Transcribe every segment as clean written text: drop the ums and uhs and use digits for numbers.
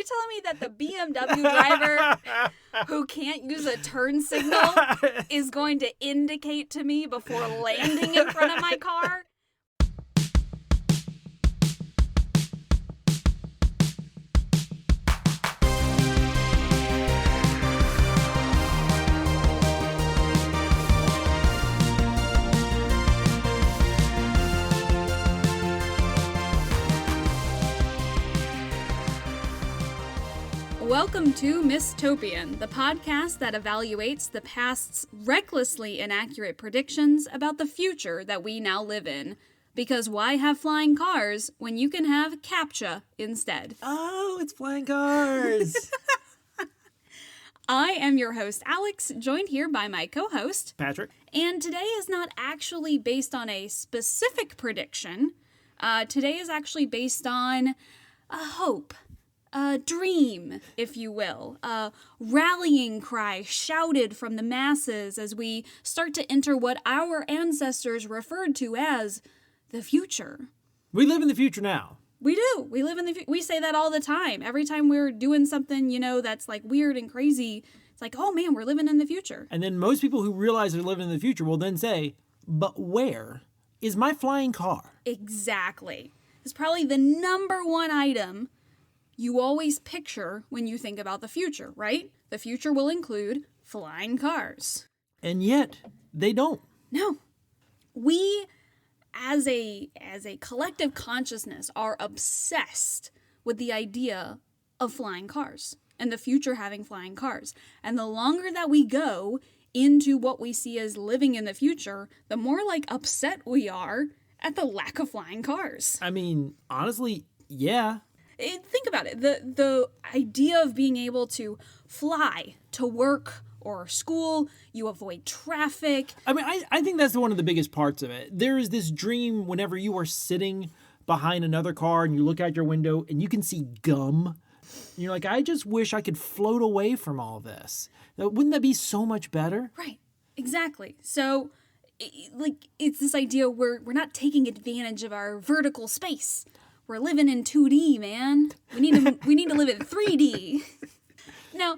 telling me that the BMW driver who can't use a turn signal is going to indicate to me before landing in front of my car? Welcome to Mistopian, the podcast that evaluates the past's recklessly inaccurate predictions about the future that we now live in. Because why have flying cars when you can have CAPTCHA instead? Oh, it's flying cars! I am your host, Alex, joined here by my co-host, Patrick. And today is not actually based on a specific prediction. Today is actually based on a hope. A dream, if you will, a rallying cry shouted from the masses as we start to enter what our ancestors referred to as the future. We live in the future now. We do. We live in the future. We say that all the time. Every time we're doing something, that's like weird and crazy, it's like, oh man, we're living in the future. And then most people who realize they're living in the future will then say, but where is my flying car? Exactly. It's probably the number one item you always picture when you think about the future, right? The future will include flying cars. And yet, they don't. No. We, as a collective consciousness, are obsessed with the idea of flying cars and the future having flying cars. And the longer that we go into what we see as living in the future, the more upset we are at the lack of flying cars. I mean, honestly, yeah. Think about it. The idea of being able to fly to work or school, you avoid traffic. I mean, I think that's one of the biggest parts of it. There is this dream whenever you are sitting behind another car and you look out your window and you can see gum. And you're like, I just wish I could float away from all this. Wouldn't that be so much better? Right. Exactly. So, it's this idea where we're not taking advantage of our vertical space. We're living in 2D, man. We need to live in 3D. Now,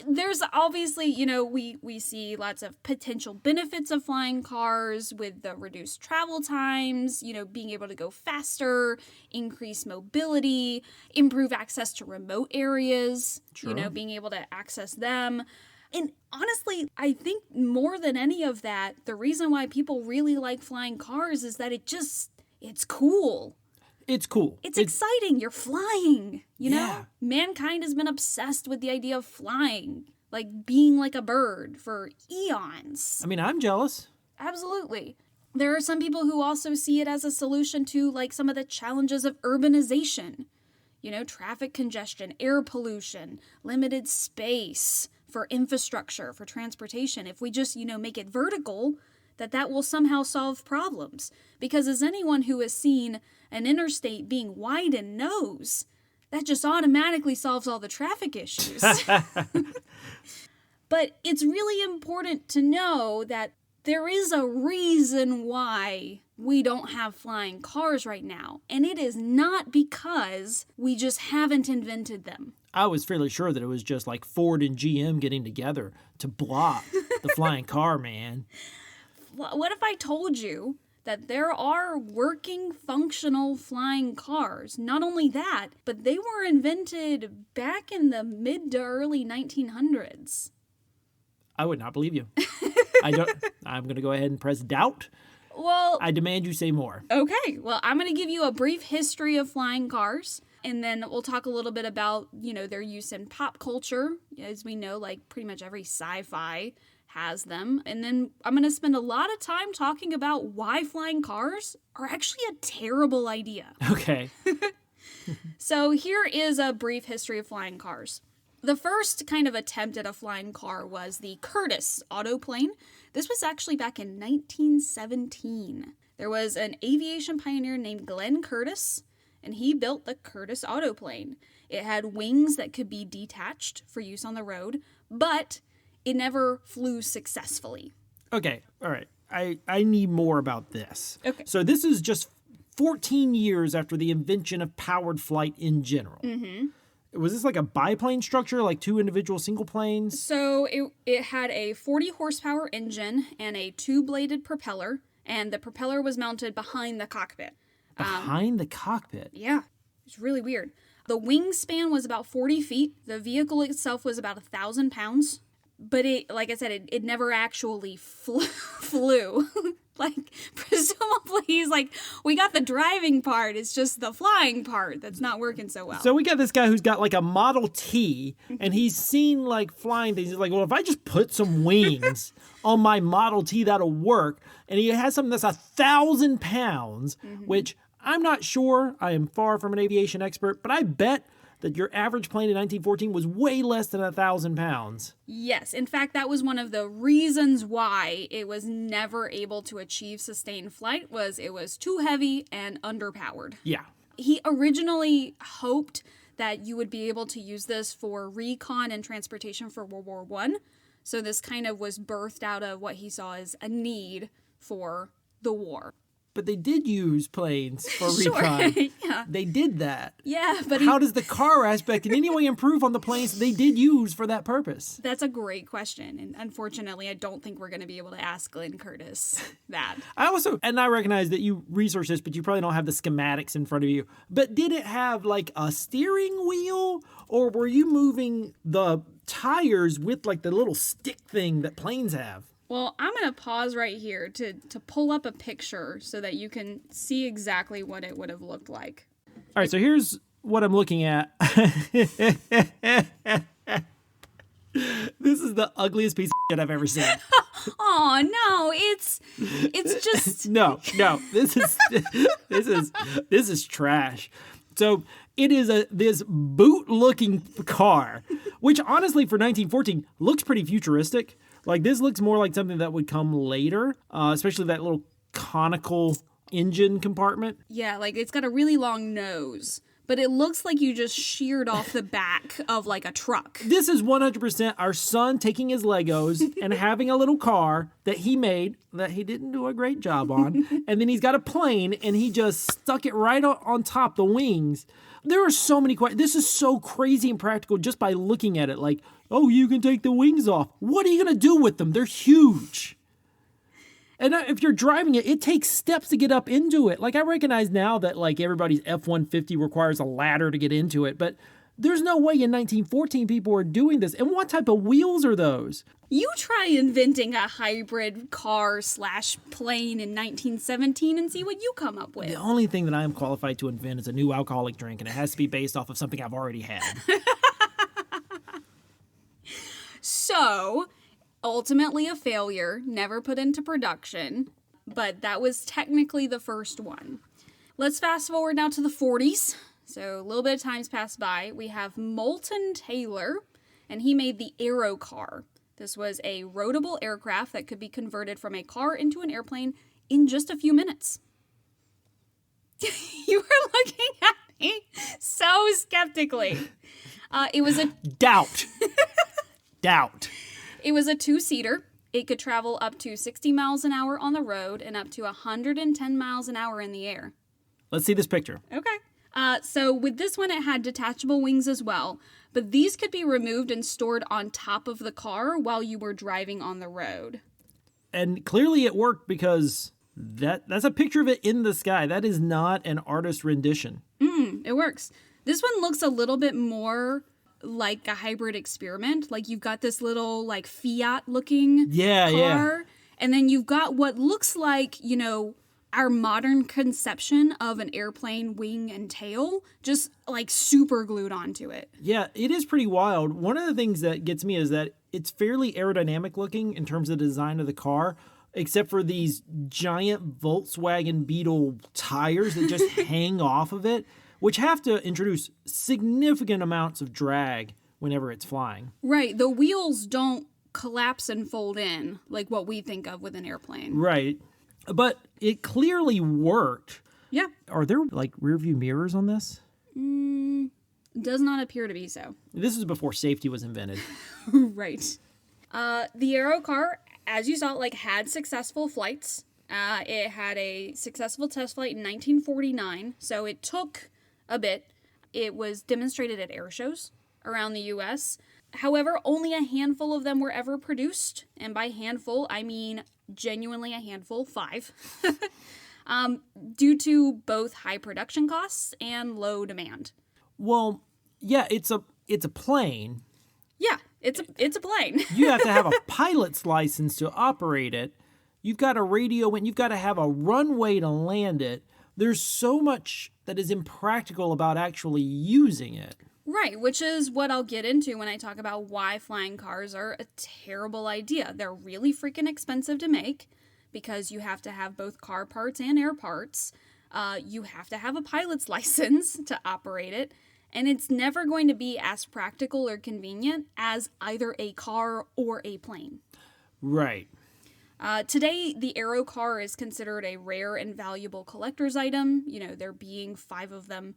there's obviously, we see lots of potential benefits of flying cars with the reduced travel times, being able to go faster, increase mobility, improve access to remote areas, Sure. Being able to access them. And honestly, I think more than any of that, the reason why people really like flying cars is that it's cool. It's cool. It's exciting. You're flying, you know? Yeah. Mankind has been obsessed with the idea of flying, like being like a bird for eons. I mean, I'm jealous. Absolutely. There are some people who also see it as a solution to some of the challenges of urbanization. Traffic congestion, air pollution, limited space for infrastructure, for transportation. If we just, make it vertical, that will somehow solve problems. Because as anyone who has seen an interstate being widen knows, that just automatically solves all the traffic issues. But it's really important to know that there is a reason why we don't have flying cars right now. And it is not because we just haven't invented them. I was fairly sure that it was just like Ford and GM getting together to block the flying car, man. What if I told you that there are working, functional flying cars? Not only that, but they were invented back in the mid to early 1900s. I would not believe you. I'm going to go ahead and press doubt. Well, I demand you say more. Okay. Well, I'm going to give you a brief history of flying cars, and then we'll talk a little bit about, their use in pop culture. As we know, pretty much every sci-fi has them. And then I'm going to spend a lot of time talking about why flying cars are actually a terrible idea. Okay. So here is a brief history of flying cars. The first kind of attempt at a flying car was the Curtiss autoplane. This was actually back in 1917. There was an aviation pioneer named Glenn Curtiss, and he built the Curtiss autoplane. It had wings that could be detached for use on the road, but it never flew successfully. Okay, all right. I need more about this. Okay. So this is just 14 years after the invention of powered flight in general. Mm-hmm. Was this like a biplane structure, like two individual single planes? So it had a 40 horsepower engine and a two-bladed propeller, and the propeller was mounted behind the cockpit. Behind the cockpit? Yeah, it's really weird. The wingspan was about 40 feet. The vehicle itself was about 1,000 pounds. But it, like I said, it never actually flew. Like, presumably he's like, we got the driving part. It's just the flying part that's not working so well. So we got this guy who's got like a Model T, and he's seen like flying things. He's like, well, if I just put some wings on my Model T, that'll work. And he has something that's 1,000 pounds, which I'm not sure. I am far from an aviation expert, but I bet that your average plane in 1914 was way less than 1,000 pounds. Yes. In fact, that was one of the reasons why it was never able to achieve sustained flight, was it was too heavy and underpowered. Yeah. He originally hoped that you would be able to use this for recon and transportation for World War I. So this kind of was birthed out of what he saw as a need for the war. But they did use planes for recon. Yeah. They did that. Yeah, but how does the car aspect in any way improve on the planes they did use for that purpose? That's a great question. And unfortunately, I don't think we're going to be able to ask Glenn Curtis that. I recognize that you researched this, but you probably don't have the schematics in front of you. But did it have like a steering wheel, or were you moving the tires with like the little stick thing that planes have? Well, I'm going to pause right here to pull up a picture so that you can see exactly what it would have looked like. All right, so here's what I'm looking at. This is the ugliest piece of shit I've ever seen. Oh, no, it's just... No, this is trash. So it is this boot-looking car, which honestly for 1914 looks pretty futuristic. Like, this looks more like something that would come later, especially that little conical engine compartment. Yeah, like, it's got a really long nose, but it looks like you just sheared off the back of, like, a truck. This is 100% our son taking his Legos and having a little car that he made that he didn't do a great job on, and then he's got a plane, and he just stuck it right on top, the wings. There are so many questions. This is so crazy and practical just by looking at it. Like, oh, you can take the wings off. What are you going to do with them? They're huge. And if you're driving it, it takes steps to get up into it. Like, I recognize now that, like, everybody's F-150 requires a ladder to get into it. But there's no way in 1914 people are doing this. And what type of wheels are those? You try inventing a hybrid car/plane in 1917 and see what you come up with. The only thing that I am qualified to invent is a new alcoholic drink, and it has to be based off of something I've already had. So, ultimately a failure, never put into production, but that was technically the first one. Let's fast forward now to the 40s. So, a little bit of time's passed by. We have Moulton Taylor, and he made the Aero car. This was a roadable aircraft that could be converted from a car into an airplane in just a few minutes. You were looking at me so skeptically. It was a... Doubt. It was a two-seater. It could travel up to 60 miles an hour on the road and up to 110 miles an hour in the air. Let's see this picture. Okay. So with this one, it had detachable wings as well, but these could be removed and stored on top of the car while you were driving on the road. And clearly it worked, because that's a picture of it in the sky. That is not an artist rendition. It works. This one looks a little bit more like a hybrid experiment. Like, you've got this little, like, Fiat looking car. Yeah. And then you've got what looks like, you know, our modern conception of an airplane wing and tail, just like super glued onto it. Yeah, it is pretty wild. One of the things that gets me is that it's fairly aerodynamic looking in terms of the design of the car, except for these giant Volkswagen Beetle tires that just hang off of it, which have to introduce significant amounts of drag whenever it's flying. Right. The wheels don't collapse and fold in like what we think of with an airplane. Right. But it clearly worked. Yeah. Are there, like, rear view mirrors on this? Does not appear to be so. This is before safety was invented. Right. The Aero car, as you saw, like, had successful flights. It had a successful test flight in 1949, so it took a bit. It was demonstrated at air shows around the U.S. However, only a handful of them were ever produced. And by handful, I mean genuinely a handful, 5. Due to both high production costs and low demand. Well, yeah, it's a plane. Yeah, it's a plane. You have to have a pilot's license to operate it. You've got a radio and you've got to have a runway to land it. There's so much that is impractical about actually using it. Right, which is what I'll get into when I talk about why flying cars are a terrible idea. They're really freaking expensive to make because you have to have both car parts and air parts. You have to have a pilot's license to operate it. And it's never going to be as practical or convenient as either a car or a plane. Right. Today, the Aero car is considered a rare and valuable collector's item. You know, there being 5 of them.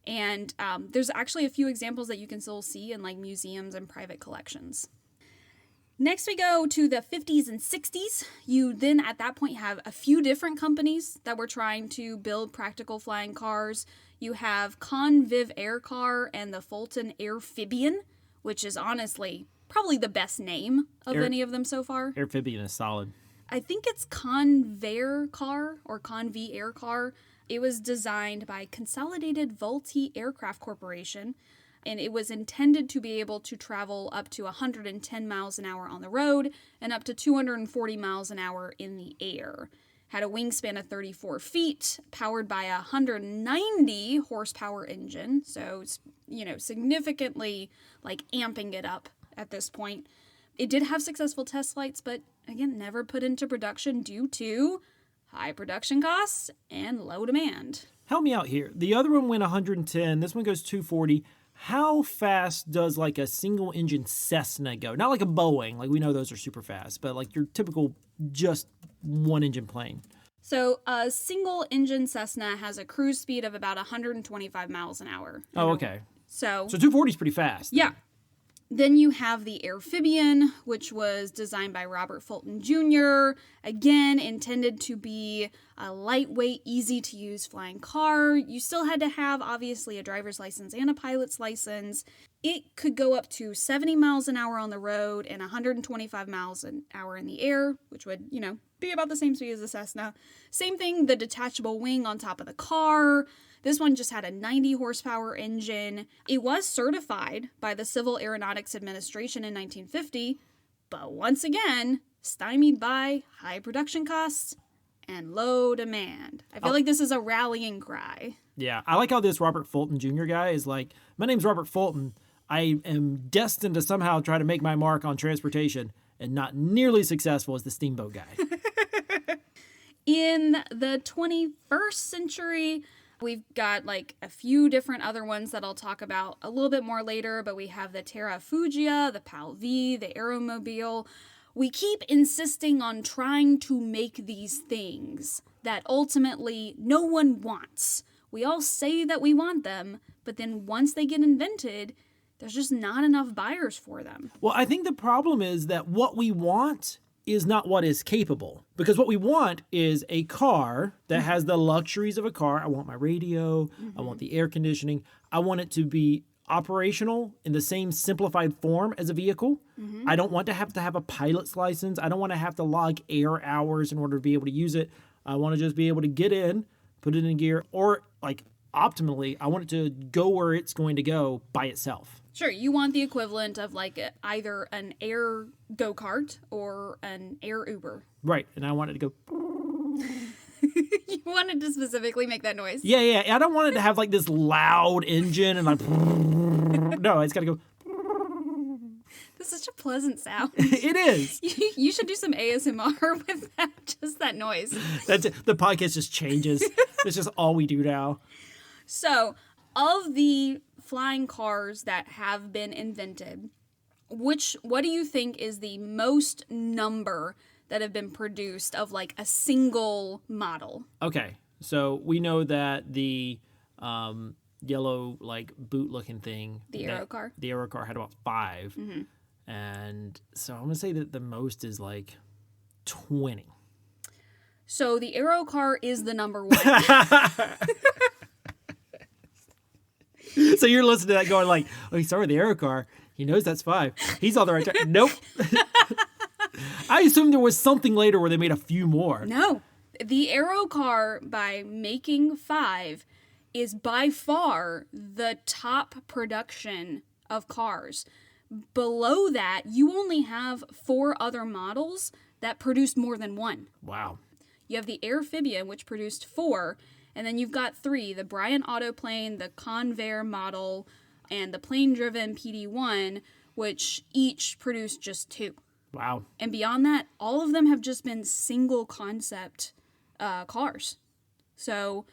And there's actually a few examples that you can still see in like museums and private collections. Next, we go to the 50s and 60s. You then, at that point, have a few different companies that were trying to build practical flying cars. You have Conviv Air Car and the Fulton Airphibian, which is honestly probably the best name of any of them so far. Airphibian is solid. I think it's Convair Car or Conv Air Car. It was designed by Consolidated Vultee Aircraft Corporation, and it was intended to be able to travel up to 110 miles an hour on the road and up to 240 miles an hour in the air. Had a wingspan of 34 feet, powered by a 190 horsepower engine, so it's, significantly like amping it up at this point. It did have successful test flights, but again, never put into production due to high production costs and low demand. Help me out here. The other one went 110. This one goes 240. How fast does like a single engine Cessna go? Not like a Boeing, like we know those are super fast, but like your typical just one engine plane. So a single engine Cessna has a cruise speed of about 125 miles an hour. Oh, okay. So 240 is pretty fast. Yeah. Then you have the Airphibian, which was designed by Robert Fulton Jr., again, intended to be a lightweight, easy-to-use flying car. You still had to have, obviously, a driver's license and a pilot's license. It could go up to 70 miles an hour on the road and 125 miles an hour in the air, which would, be about the same speed as the Cessna. Same thing, the detachable wing on top of the car. This one just had a 90 horsepower engine. It was certified by the Civil Aeronautics Administration in 1950, but once again, stymied by high production costs and low demand. I feel like this is a rallying cry. Yeah, I like how this Robert Fulton Jr. guy is like, my name's Robert Fulton. I am destined to somehow try to make my mark on transportation and not nearly successful as the steamboat guy. In the 21st century, we've got like a few different other ones that I'll talk about a little bit more later, but we have the Terra Fugia, the Pal V, the Aeromobile. We keep insisting on trying to make these things that ultimately no one wants. We all say that we want them, but then once they get invented, there's just not enough buyers for them. Well, I think the problem is that what we want is not what is capable. Because what we want is a car that has the luxuries of a car. I want my radio. I want the air conditioning. I want it to be operational in the same simplified form as a vehicle. I don't want to have a pilot's license. I don't want to have to log air hours in order to be able to use it. I want to just be able to get in, put it in gear, or like optimally, I want it to go where it's going to go by itself. Sure, you want the equivalent of like either an air go-kart or an air Uber. Right, and I want it to go... You wanted to specifically make that noise? Yeah. I don't want it to have like this loud engine and like... No, it's got to go... That's such a pleasant sound. It is. You should do some ASMR with that, just that noise. That's it. The podcast just changes. It's just all we do now. So, of the flying cars that have been invented, what do you think is the most number that have been produced of like a single model? Okay, so we know that the yellow like boot looking thing, the Aero car, had about 5, and so I'm gonna say that the most is like 20. So the Aero car is the number 1. So you're listening to that going like, oh, he started with the aero car. He knows that's 5. He's on the right track. Nope. I assumed there was something later where they made a few more. No. The aero car, by making 5, is by far the top production of cars. Below that, you only have 4 other models that produced more than 1. Wow. You have the Airphibian, which produced 4, and then you've got 3, the Bryant Autoplane, the Convair model, and the plane-driven PD-1, which each produced just 2. Wow. And beyond that, all of them have just been single concept cars. So,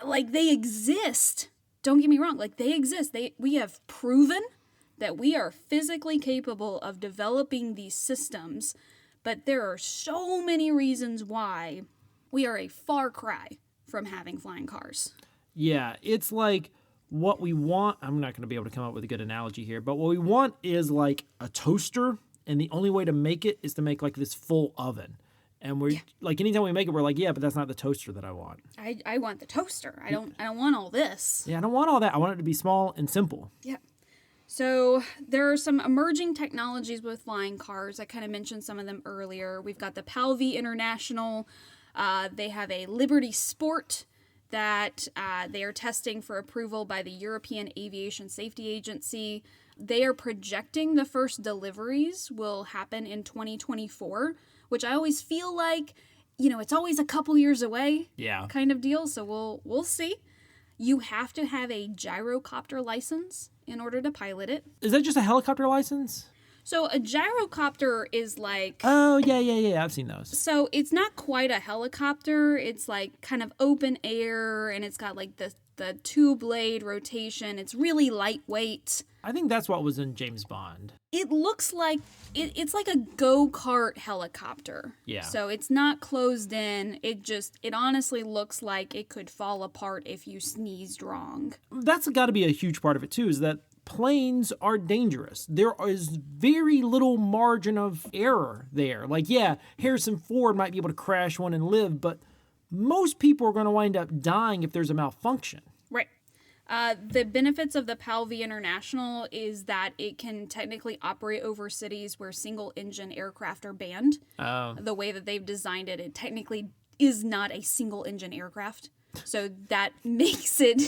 like, they exist. Don't get me wrong. Like, they exist. We have proven that we are physically capable of developing these systems, but there are so many reasons why we are a far cry from having flying cars. Yeah, it's like what we want. I'm not going to be able to come up with a good analogy here, but what we want is like a toaster, and the only way to make it is to make like this full oven. And we're like, anytime we make it, we're like, yeah, but that's not the toaster that I want. I want the toaster. I don't want all this. Yeah, I don't want all that. I want it to be small and simple. Yeah. So there are some emerging technologies with flying cars. I kind of mentioned some of them earlier. We've got the PAL-V International. They have a Liberty Sport that they are testing for approval by the European Aviation Safety Agency. They are projecting the first deliveries will happen in 2024, which I always feel like, it's always a couple years away kind of deal. So we'll see. You have to have a gyrocopter license in order to pilot it. Is that just a helicopter license? So a gyrocopter is like... Oh, yeah. I've seen those. So it's not quite a helicopter. It's like kind of open air, and it's got like the two-blade rotation. It's really lightweight. I think that's what was in James Bond. It looks like... It's like a go-kart helicopter. Yeah. So it's not closed in. It honestly looks like it could fall apart if you sneezed wrong. That's got to be a huge part of it, too, is that planes are dangerous. There is very little margin of error there. Like, yeah, Harrison Ford might be able to crash one and live, but most people are going to wind up dying if there's a malfunction. Right. The benefits of the PAL-V International is that it can technically operate over cities where single-engine aircraft are banned. Oh. The way that they've designed it, it technically is not a single-engine aircraft. So that makes it...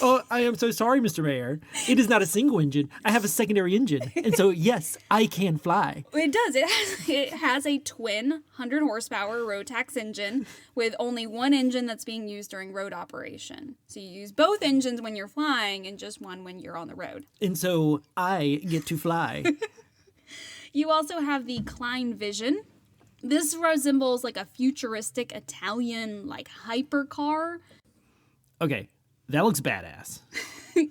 Oh, I am so sorry, Mr. Mayor. It is not a single engine. I have a secondary engine. And so, yes, I can fly. It does. It has a twin 100-horsepower Rotax engine with only one engine that's being used during road operation. So you use both engines when you're flying and just one when you're on the road. And so I get to fly. You also have the Klein Vision. This resembles like a futuristic Italian like hypercar. Okay. That looks badass.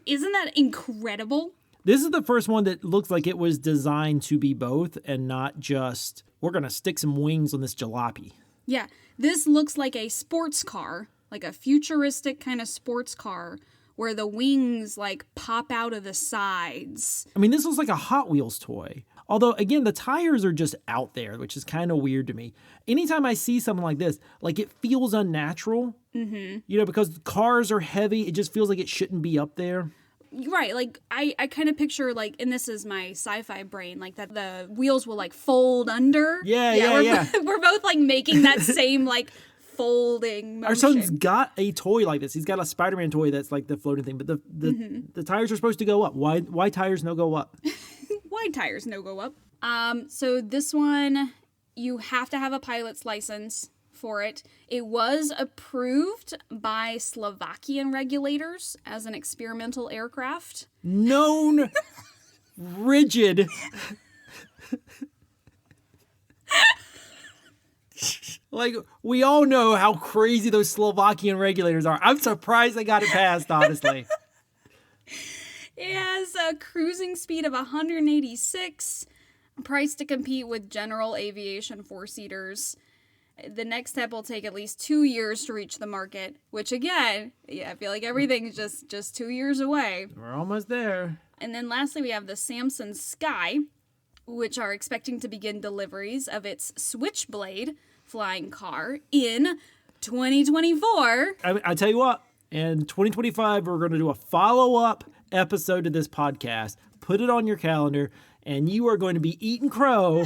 Isn't that incredible? This is the first one that looks like it was designed to be both and not just, we're going to stick some wings on this jalopy. Yeah, this looks like a sports car, like a futuristic kind of sports car where the wings like pop out of the sides. I mean, this looks like a Hot Wheels toy. Although, again, the tires are just out there, which is kind of weird to me. Anytime I see something like this, like it feels unnatural. Mm-hmm. Because cars are heavy, it just feels like it shouldn't be up there. Right, like I kind of picture like, and this is my sci-fi brain, like that the wheels will like fold under. Yeah. We're both like making that same like folding motion. Our son's got a toy like this. He's got a Spider-Man toy that's like the floating thing, but the tires are supposed to go up. Why tires no go up? Wide tires no go up. So this one, you have to have a pilot's license for it. It was approved by Slovakian regulators as an experimental aircraft. Known rigid. Like, we all know how crazy those Slovakian regulators are. I'm surprised they got it passed, honestly. It has a cruising speed of 186, priced to compete with general aviation four-seaters. The next step will take at least 2 years to reach the market, which again, I feel like everything's just 2 years away. We're almost there. And then lastly, we have the Samsung Sky, which are expecting to begin deliveries of its Switchblade flying car in 2024. I tell you what, And 2025, we're going to do a follow-up episode to this podcast. Put it on your calendar, and you are going to be eating crow.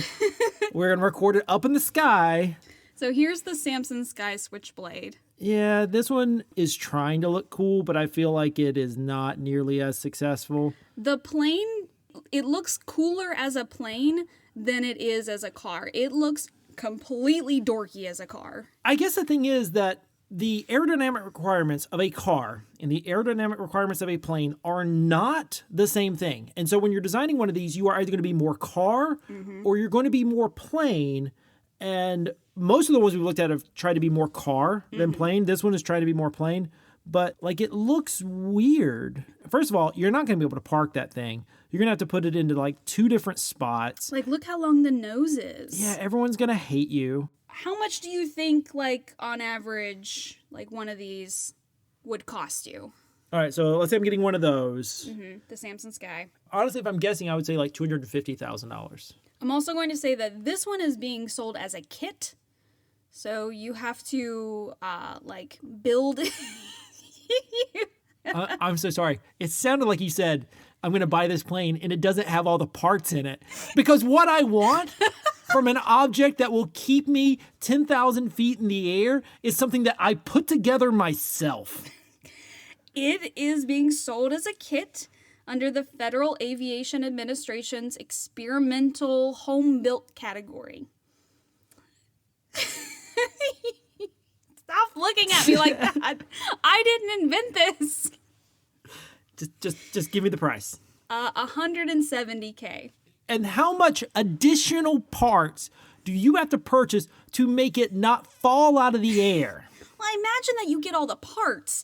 We're going to record it up in the sky. So here's the Samson Sky Switchblade. Yeah, this one is trying to look cool, but I feel like it is not nearly as successful. The plane, it looks cooler as a plane than it is as a car. It looks completely dorky as a car. I guess the thing is that the aerodynamic requirements of a car and the aerodynamic requirements of a plane are not the same thing. And so when you're designing one of these, you are either going to be more car or you're going to be more plane. And most of the ones we've looked at have tried to be more car than plane. This one is trying to be more plane. But, like, it looks weird. First of all, you're not going to be able to park that thing. You're going to have to put it into, like, 2 different spots. Like, look how long the nose is. Yeah, everyone's going to hate you. How much do you think, like, on average, like, one of these would cost you? All right, so let's say I'm getting one of those. The Samson Sky. Honestly, if I'm guessing, I would say, like, $250,000. I'm also going to say that this one is being sold as a kit. So you have to, like, build... I'm so sorry. It sounded like you said, I'm going to buy this plane and it doesn't have all the parts in it. Because what I want from an object that will keep me 10,000 feet in the air is something that I put together myself. It is being sold as a kit under the Federal Aviation Administration's experimental home-built category. Stop looking at me like that. I didn't invent this. Just give me the price. $170K. And how much additional parts do you have to purchase to make it not fall out of the air? Well, I imagine that you get all the parts.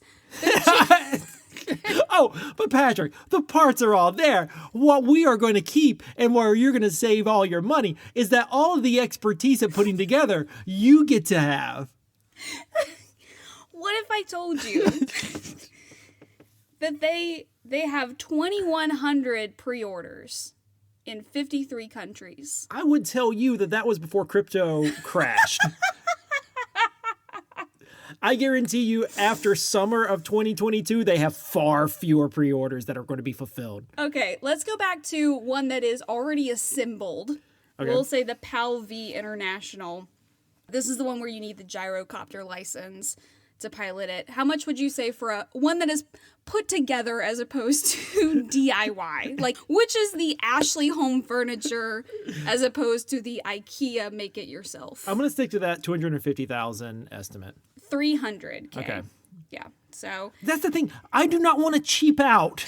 Oh, but Patrick, the parts are all there. What we are going to keep and where you're going to save all your money is that all of the expertise of putting together, you get to have. What if I told you that they have 2,100 pre-orders in 53 countries? I would tell you that was before crypto crashed. I guarantee you after summer of 2022, they have far fewer pre-orders that are going to be fulfilled. Okay, let's go back to one that is already assembled. Okay. We'll say the PAL V International. This is the one where you need the gyrocopter license to pilot it. How much would you say for one that is put together as opposed to DIY? Like, which is the Ashley Home Furniture as opposed to the IKEA make it yourself? I'm going to stick to that 250,000 estimate. 300K. Okay. Yeah. So that's the thing. I do not want to cheap out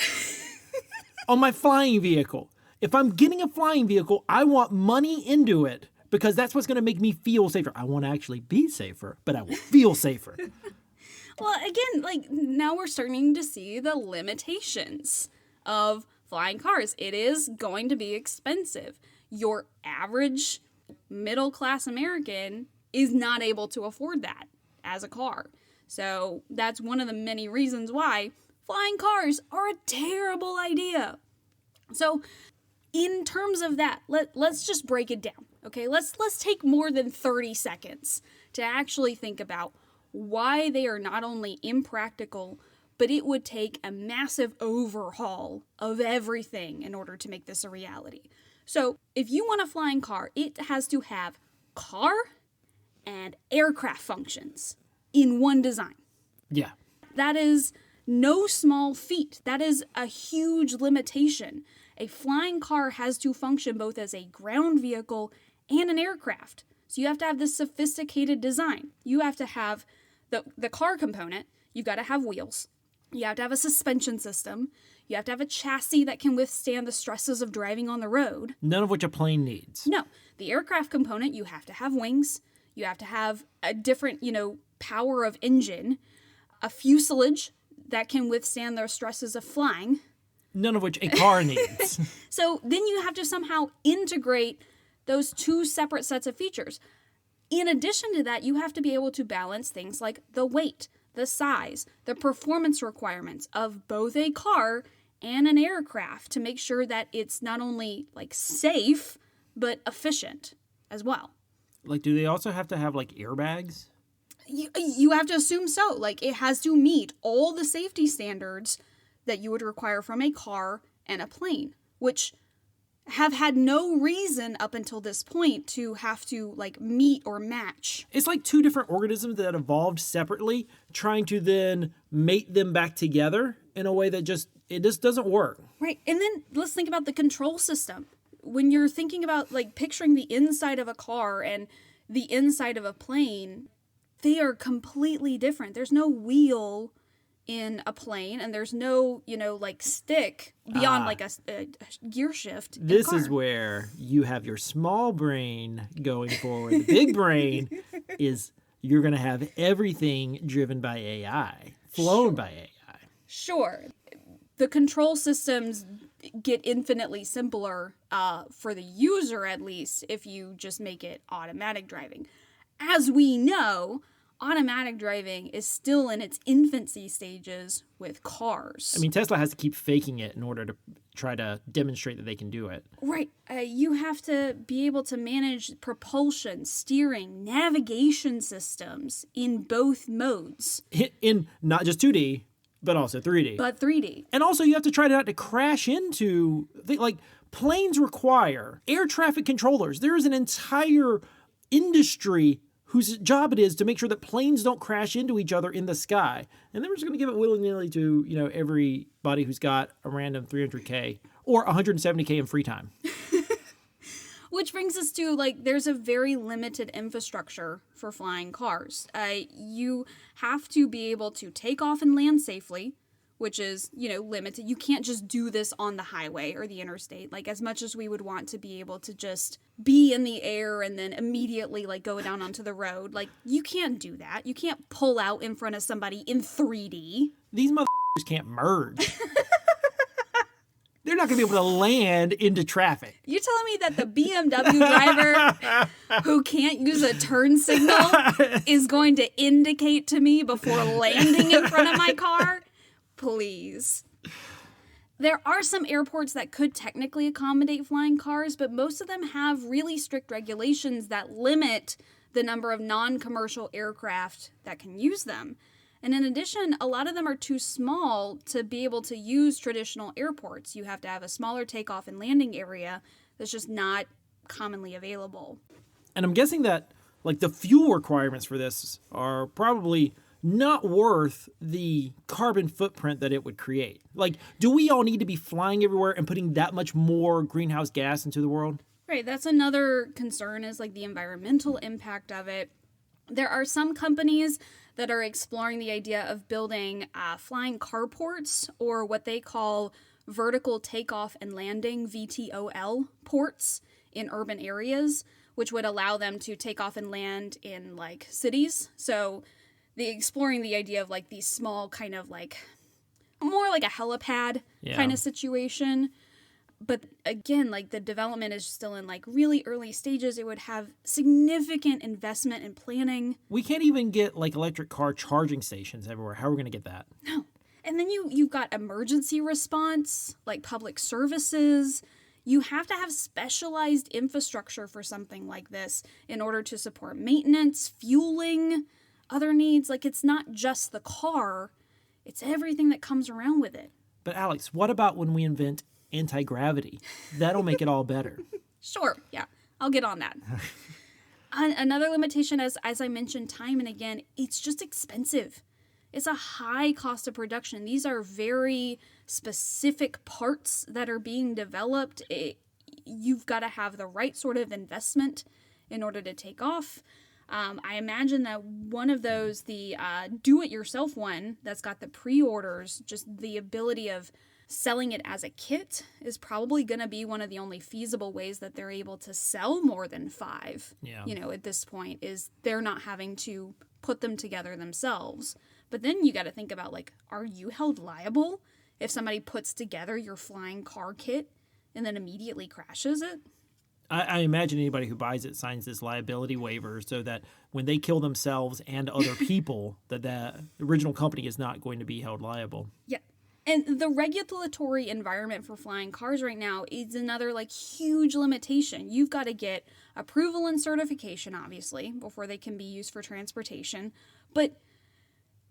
on my flying vehicle. If I'm getting a flying vehicle, I want money into it because that's what's going to make me feel safer. I won't actually be safer, but I will feel safer. Well, again, like now we're starting to see the limitations of flying cars. It is going to be expensive. Your average middle-class American is not able to afford that as a car. So that's one of the many reasons why flying cars are a terrible idea. So in terms of that, let's just break it down. Okay, let's take more than 30 seconds to actually think about why they are not only impractical, but it would take a massive overhaul of everything in order to make this a reality. So if you want a flying car, it has to have car and aircraft functions in one design. Yeah. That is no small feat. That is a huge limitation. A flying car has to function both as a ground vehicle and an aircraft. So you have to have this sophisticated design. You have to have the car component. You've got to have wheels. You have to have a suspension system. You have to have a chassis that can withstand the stresses of driving on the road. None of which a plane needs. No. The aircraft component, you have to have wings. You have to have a different, power of engine. A fuselage that can withstand the stresses of flying. None of which a car needs. So then you have to somehow integrate those two separate sets of features. In addition to that, you have to be able to balance things like the weight, the size, the performance requirements of both a car and an aircraft to make sure that it's not only safe, but efficient as well. Do they also have to have airbags? You have to assume so. Like, it has to meet all the safety standards that you would require from a car and a plane, which have had no reason up until this point to have to, like, meet or match. It's like two different organisms that evolved separately, trying to then mate them back together in a way that just doesn't work. Right. And then let's think about the control system. When you're thinking about, like, picturing the inside of a car and the inside of a plane, they are completely different. There's no wheel in a plane, and there's no, like, stick beyond like a gear shift. This is where you have your small brain going forward. The big brain is you're going to have everything driven by AI, flown by AI. Sure. The control systems get infinitely simpler for the user, at least, if you just make it automatic driving. As we know, automatic driving is still in its infancy stages with cars. I mean, Tesla has to keep faking it in order to try to demonstrate that they can do it. Right. You have to be able to manage propulsion, steering, navigation systems in both modes. In not just 2D, but also 3D. But 3D. And also you have to try not to crash into, like, planes require air traffic controllers. There is an entire industry whose job it is to make sure that planes don't crash into each other in the sky. And then we're just going to give it willy-nilly to, everybody who's got a random 300K or 170K in free time. Which brings us to, like, there's a very limited infrastructure for flying cars. You have to be able to take off and land safely, which is, limited. You can't just do this on the highway or the interstate. Like, as much as we would want to be able to just be in the air and then immediately, like, go down onto the road. Like, you can't do that. You can't pull out in front of somebody in 3D. These motherfuckers can't merge. They're not going to be able to land into traffic. You're telling me that the BMW driver who can't use a turn signal is going to indicate to me before landing in front of my car? Please. There are some airports that could technically accommodate flying cars, but most of them have really strict regulations that limit the number of non-commercial aircraft that can use them. And in addition, a lot of them are too small to be able to use traditional airports. You have to have a smaller takeoff and landing area that's just not commonly available. And I'm guessing that, like, the fuel requirements for this are probably not worth the carbon footprint that it would create. Like, do we all need to be flying everywhere and putting that much more greenhouse gas into the world? Right, that's another concern, is, like, the environmental impact of it. There are some companies that are exploring the idea of building flying carports, or what they call vertical takeoff and landing, VTOL ports, in urban areas, which would allow them to take off and land in, like, cities. So they exploring the idea of, like, these small kind of, like, more like a helipad kind of situation. But again, like, the development is still in, like, really early stages. It would have significant investment in planning. We can't even get, like, electric car charging stations everywhere. How are we going to get that? No. And then you've got emergency response, like public services. You have to have specialized infrastructure for something like this in order to support maintenance, fueling, other needs. Like, it's not just the car, it's everything that comes around with it. But Alex, what about when we invent anti-gravity? That'll make it all better. Sure, yeah, I'll get on that. Another limitation, as I mentioned time and again, it's just expensive. It's a high cost of production. These are very specific parts that are being developed. You've got to have the right sort of investment in order to take off. I imagine that one of those, the do-it-yourself one that's got the pre-orders, just the ability of selling it as a kit, is probably going to be one of the only feasible ways that they're able to sell more than 5. Yeah. At this point, is they're not having to put them together themselves. But then you got to think about, like, are you held liable if somebody puts together your flying car kit and then immediately crashes it? I imagine anybody who buys it signs this liability waiver so that when they kill themselves and other people, that the original company is not going to be held liable. Yeah. And the regulatory environment for flying cars right now is another like huge limitation. You've got to get approval and certification, obviously, before they can be used for transportation. But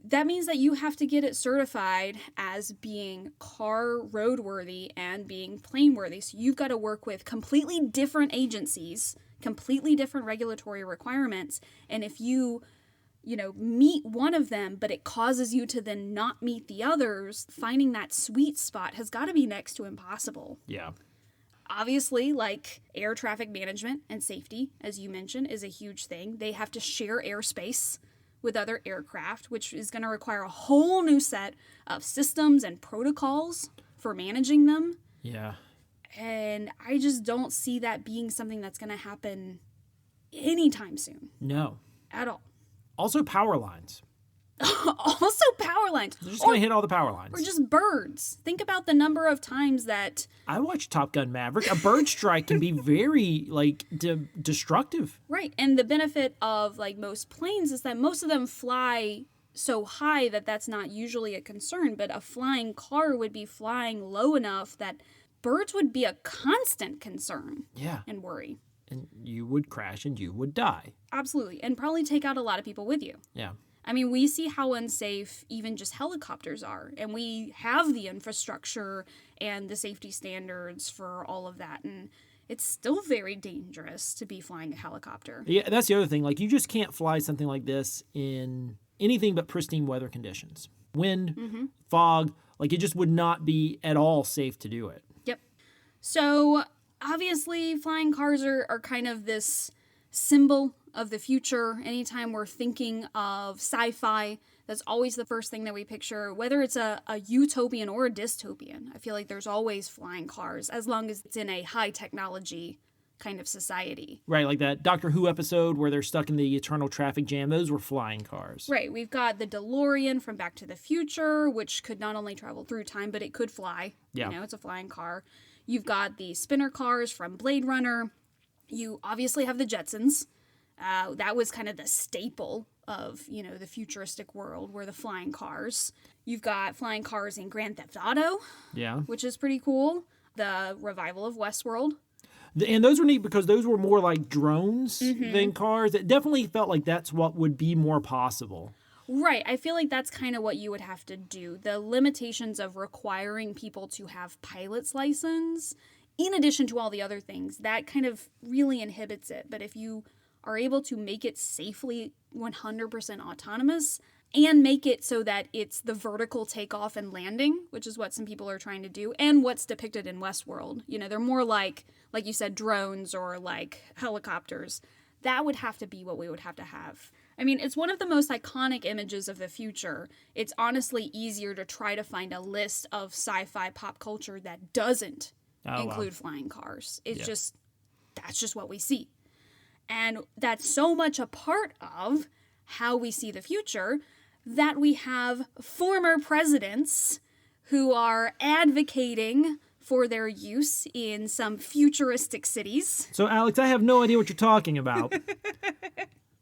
that means that you have to get it certified as being car roadworthy and being planeworthy. So you've got to work with completely different agencies, completely different regulatory requirements. And if you meet one of them, but it causes you to then not meet the others, finding that sweet spot has got to be next to impossible. Yeah. Obviously, like air traffic management and safety, as you mentioned, is a huge thing. They have to share airspace with other aircraft, which is going to require a whole new set of systems and protocols for managing them. Yeah. And I just don't see that being something that's going to happen anytime soon. No. At all. Also power lines. Also power lines. They're just going to hit all the power lines. Or just birds. Think about the number of times that... I watched Top Gun Maverick. A bird strike can be very, destructive. Right. And the benefit of, most planes is that most of them fly so high that that's not usually a concern. But a flying car would be flying low enough that birds would be a constant concern. Yeah. And worry. And you would crash and you would die. Absolutely. And probably take out a lot of people with you. Yeah. I mean, we see how unsafe even just helicopters are. And we have the infrastructure and the safety standards for all of that. And it's still very dangerous to be flying a helicopter. Yeah, that's the other thing. You just can't fly something like this in anything but pristine weather conditions. Wind, fog, it just would not be at all safe to do it. Yep. So, obviously, flying cars are kind of this symbol of the future. Anytime we're thinking of sci-fi, that's always the first thing that we picture, whether it's a utopian or a dystopian. I feel like there's always flying cars, as long as it's in a high technology kind of society. Right, like that Doctor Who episode where they're stuck in the eternal traffic jam. Those were flying cars. Right, we've got the DeLorean from Back to the Future, which could not only travel through time, but it could fly. Yeah. It's a flying car. You've got the spinner cars from Blade Runner. You obviously have the Jetsons. That was kind of the staple of, the futuristic world, were the flying cars. You've got flying cars in Grand Theft Auto, Yeah. which is pretty cool. The revival of Westworld. And those were neat because those were more like drones than cars. It definitely felt like that's what would be more possible. Right. I feel like that's kind of what you would have to do. The limitations of requiring people to have pilot's license, in addition to all the other things, that kind of really inhibits it. But if you are able to make it safely 100% autonomous and make it so that it's the vertical takeoff and landing, which is what some people are trying to do, and what's depicted in Westworld. They're more like you said, drones or helicopters. That would have to be what we would have to have. I mean, it's one of the most iconic images of the future. It's honestly easier to try to find a list of sci-fi pop culture that doesn't include flying cars. It's that's just what we see. And that's so much a part of how we see the future that we have former presidents who are advocating for their use in some futuristic cities. So, Alex, I have no idea what you're talking about.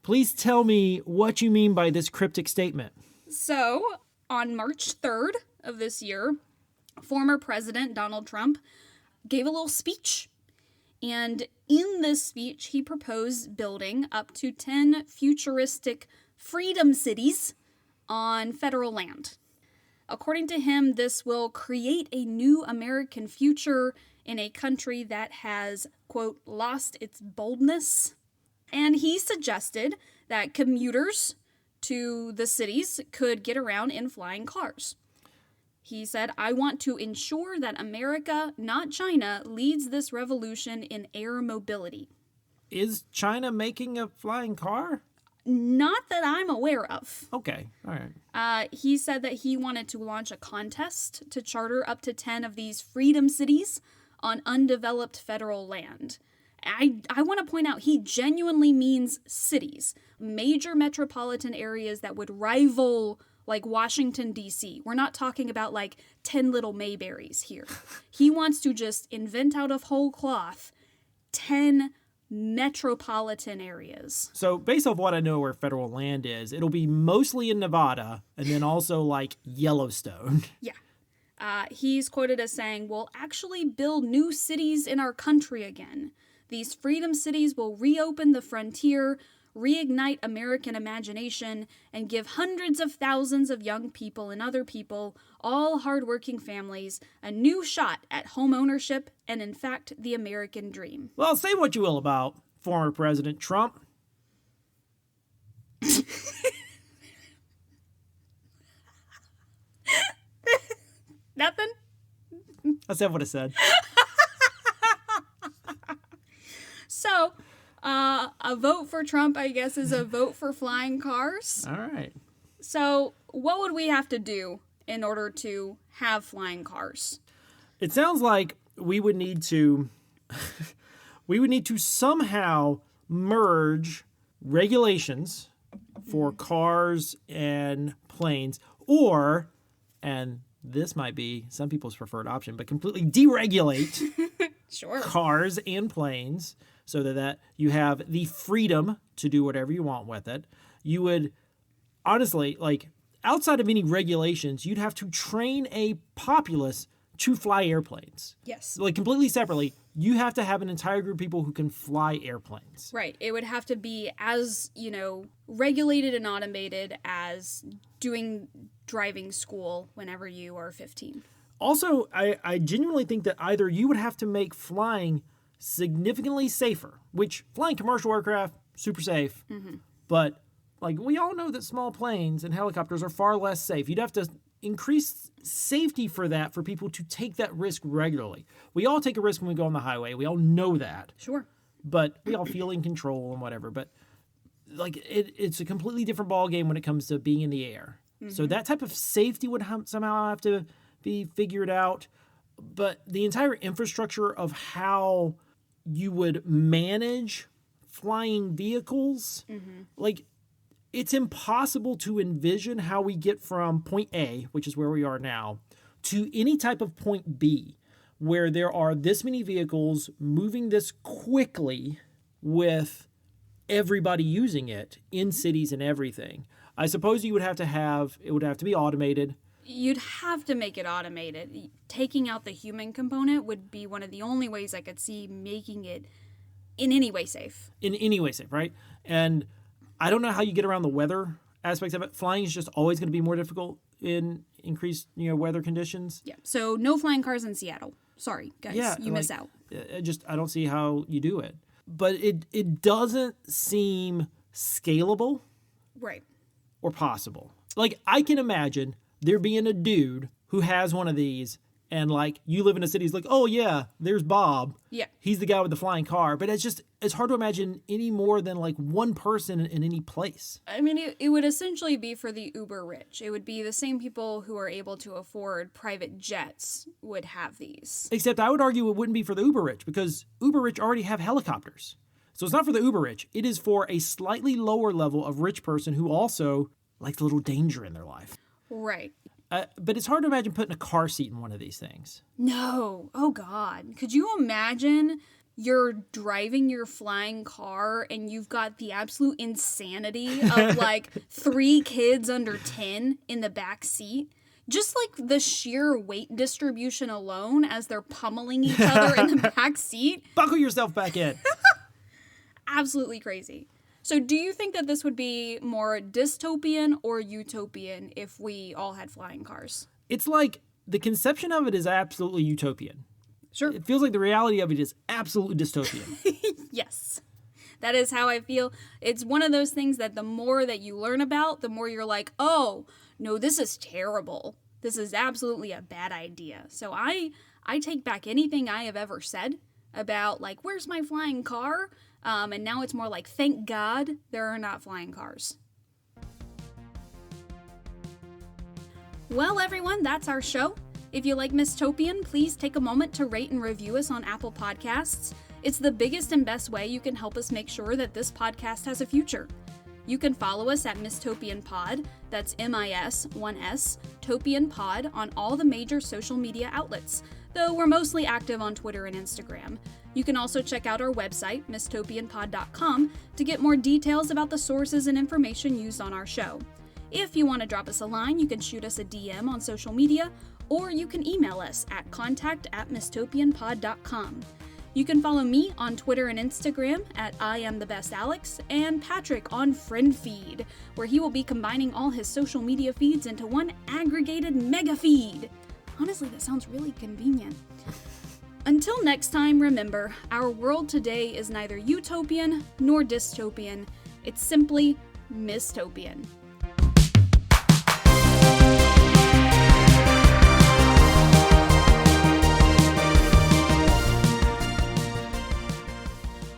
Please tell me what you mean by this cryptic statement. So, on March 3rd of this year, former President Donald Trump gave a little speech. And in this speech, he proposed building up to 10 futuristic freedom cities on federal land. According to him, this will create a new American future in a country that has, quote, lost its boldness. And he suggested that commuters to the cities could get around in flying cars. He said, I want to ensure that America, not China, leads this revolution in air mobility. Is China making a flying car? Not that I'm aware of. Okay, all right. He said that he wanted to launch a contest to charter up to 10 of these freedom cities on undeveloped federal land. I want to point out he genuinely means cities, major metropolitan areas that would rival Washington, D.C. We're not talking about 10 little Mayberries here. He wants to just invent out of whole cloth 10 metropolitan areas. So based off what I know where federal land is, it'll be mostly in Nevada and then also Yellowstone. Yeah. He's quoted as saying, "We'll actually build new cities in our country again. These freedom cities will reopen the frontier, reignite American imagination, and give hundreds of thousands of young people and other people, all hardworking families, a new shot at home ownership and, in fact, the American dream." Well, say what you will about former President Trump. Nothing? I said what I said. So, a vote for Trump, I guess, is a vote for flying cars. All right. So, what would we have to do in order to have flying cars? It sounds like we would need to somehow merge regulations for cars and planes, or, and this might be some people's preferred option, but completely deregulate Sure. cars and planes so that you have the freedom to do whatever you want with it. You would, honestly, like, outside of any regulations, you'd have to train a populace to fly airplanes. Yes. Like, completely separately, you have to have an entire group of people who can fly airplanes. Right. It would have to be as, regulated and automated as doing driving school whenever you are 15. Also, I genuinely think that either you would have to make flying significantly safer, which flying commercial aircraft, super safe, but like we all know that small planes and helicopters are far less safe. You'd have to increase safety for that for people to take that risk regularly. We all take a risk when we go on the highway. We all know that. Sure. But we all feel in control and whatever. But like it's a completely different ballgame when it comes to being in the air. So that type of safety would somehow have to be figured out. But the entire infrastructure of how you would manage flying vehicles, like it's impossible to envision how we get from point A, which is where we are now, to any type of point B, where there are this many vehicles moving this quickly with everybody using it in cities and everything. I suppose it would have to be automated. You'd have to make it automated. Taking out the human component would be one of the only ways I could see making it in any way safe. In any way safe, right? And I don't know how you get around the weather aspects of it. Flying is just always going to be more difficult in increased, weather conditions. Yeah. So no flying cars in Seattle. Sorry, guys. Yeah, you miss out. I don't see how you do it. But it doesn't seem scalable. Right. Or possible. Like, I can imagine there being a dude who has one of these and, like, you live in a city, he's like, oh, yeah, there's Bob. Yeah. He's the guy with the flying car. But it's hard to imagine any more than, like, one person in any place. I mean, it would essentially be for the uber rich. It would be the same people who are able to afford private jets would have these. Except I would argue it wouldn't be for the uber rich because uber rich already have helicopters. So it's not for the uber rich. It is for a slightly lower level of rich person who also likes a little danger in their life. Right. But it's hard to imagine putting a car seat in one of these things. No. Oh, God. Could you imagine you're driving your flying car and you've got the absolute insanity of, like, 3 kids under 10 in the back seat? Just, like, the sheer weight distribution alone as they're pummeling each other in the back seat. Buckle yourself back in. Absolutely crazy. So do you think that this would be more dystopian or utopian if we all had flying cars? It's like the conception of it is absolutely utopian. Sure. It feels like the reality of it is absolutely dystopian. Yes. That is how I feel. It's one of those things that the more that you learn about, the more you're like, oh, no, this is terrible. This is absolutely a bad idea. So I take back anything I have ever said about, like, where's my flying car? And now it's more like, thank God there are not flying cars. Well, everyone, that's our show. If you like Mistopian, please take a moment to rate and review us on Apple Podcasts. It's the biggest and best way you can help us make sure that this podcast has a future. You can follow us at Mistopian Pod, that's MIS1S, Topian Pod, on all the major social media outlets, though we're mostly active on Twitter and Instagram. You can also check out our website, mistopianpod.com, to get more details about the sources and information used on our show. If you want to drop us a line, you can shoot us a DM on social media or you can email us at contact@mistopianpod.com. You can follow me on Twitter and Instagram at IamTheBestAlex, and Patrick on FriendFeed, where he will be combining all his social media feeds into one aggregated mega feed. Honestly, that sounds really convenient. Until next time, remember, our world today is neither utopian nor dystopian. It's simply mistopian.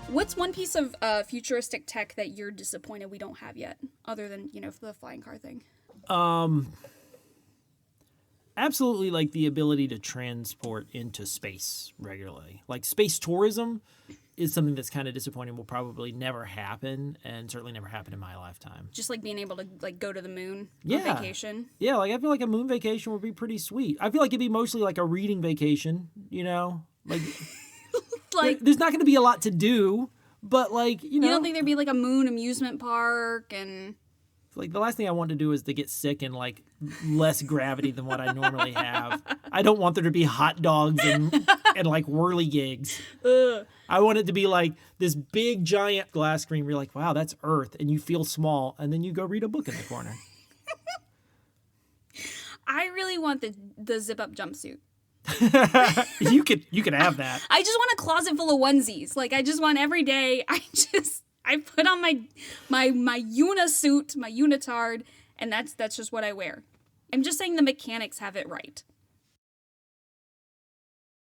What's one piece of futuristic tech that you're disappointed we don't have yet, other than, the flying car thing? Absolutely, like the ability to transport into space regularly. Like space tourism is something that's kind of disappointing, will probably never happen, and certainly never happen in my lifetime. Just like being able to go to the moon on vacation. Yeah, like I feel like a moon vacation would be pretty sweet. I feel like it'd be mostly like a reading vacation, Like, there's not going to be a lot to do, but like, You don't think there'd be like a moon amusement park and... Like, the last thing I want to do is to get sick in, like, less gravity than what I normally have. I don't want there to be hot dogs and like, whirligigs. I want it to be, like, this big, giant glass screen where you're like, wow, that's Earth, and you feel small, and then you go read a book in the corner. I really want the zip-up jumpsuit. You could have that. I just want a closet full of onesies. Like, I just want every day, I put on my unisuit, my unitard, and that's just what I wear. I'm just saying the mechanics have it right.